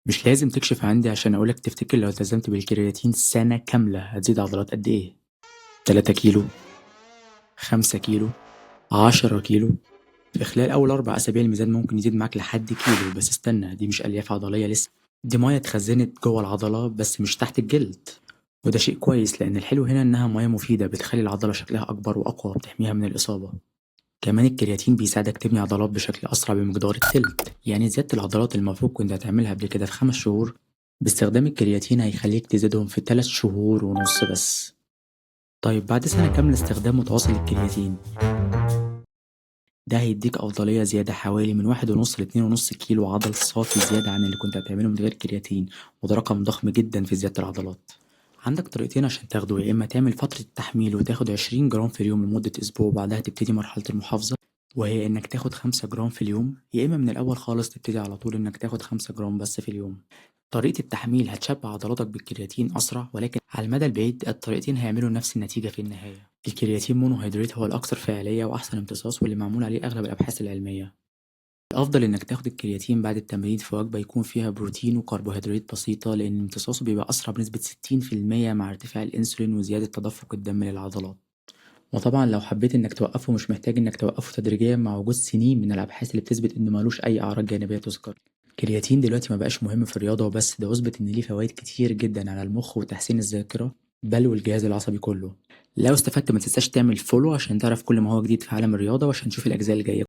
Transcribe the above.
مش لازم تكشف عندي عشان أقولك تفتكر لو التزمت بالكرياتين سنة كاملة هتزيد عضلات قد إيه؟ 3 كيلو، 5 كيلو، 10 كيلو. في خلال أول 4 أسابيع الميزان ممكن يزيد معاك لحد كيلو، بس استنى، دي مش ألياف عضلية لسه، دي مية اتخزنت جوه العضلة بس مش تحت الجلد. وده شيء كويس لأن الحلو هنا إنها مية مفيدة بتخلي العضلة شكلها أكبر وأقوى وبتحميها من الإصابة. كمان الكرياتين بيساعدك تبني عضلات بشكل أسرع بمقدار التلت، يعني زيادة العضلات اللي المفروض كنت هتعملها قبل كده في 5 شهور باستخدام الكرياتين هيخليك تزيدهم في 3 شهور ونص بس. طيب بعد سنة كاملة استخدام متواصل للكرياتين، ده هيديك أفضلية زيادة حوالي من 1.5 ل2.5 كيلو عضل صافي زيادة عن اللي كنت هتعمله من غير كرياتين، وده رقم ضخم جدا في زيادة العضلات. عندك طريقتين عشان تاخده، يا إما تعمل فترة التحميل وتاخد 20 جرام في اليوم لمدة أسبوع وبعدها تبتدي مرحلة المحافظة، وهي إنك تاخد 5 جرام في اليوم، يا إما من الأول خالص تبتدي على طول إنك تاخد 5 جرام بس في اليوم. طريقة التحميل هتشبع عضلاتك بالكرياتين أسرع، ولكن على المدى البعيد الطريقتين هيعملوا نفس النتيجة في النهاية. الكرياتين مونوهيدرات هو الأكثر فعالية وأحسن امتصاص واللي معمول عليه أغلب الأبحاث العلمية. الأفضل إنك تاخد الكرياتين بعد التمرين في وجبة يكون فيها بروتين وكربوهيدرات بسيطة، لأن امتصاصه بيبقى أسرع بنسبة 60% مع ارتفاع الأنسولين وزيادة تدفق الدم للعضلات. وطبعا لو حبيت إنك توقفه مش محتاج إنك توقفه تدريجيا مع وجود سنين من الأبحاث اللي بتثبت إنه ملوش أي أعراض جانبية تذكر. الكرياتين دلوقتي مبقاش مهم في الرياضة وبس، ده أثبت إن ليه فوائد كتير جدا على المخ وتحسين الذاكرة بل والجهاز العصبي كله. لو استفدت ما تنساش تعمل فولو عشان تعرف كل ما هو جديد في عالم الرياضة وعشان تشوف الأجزاء الجاية.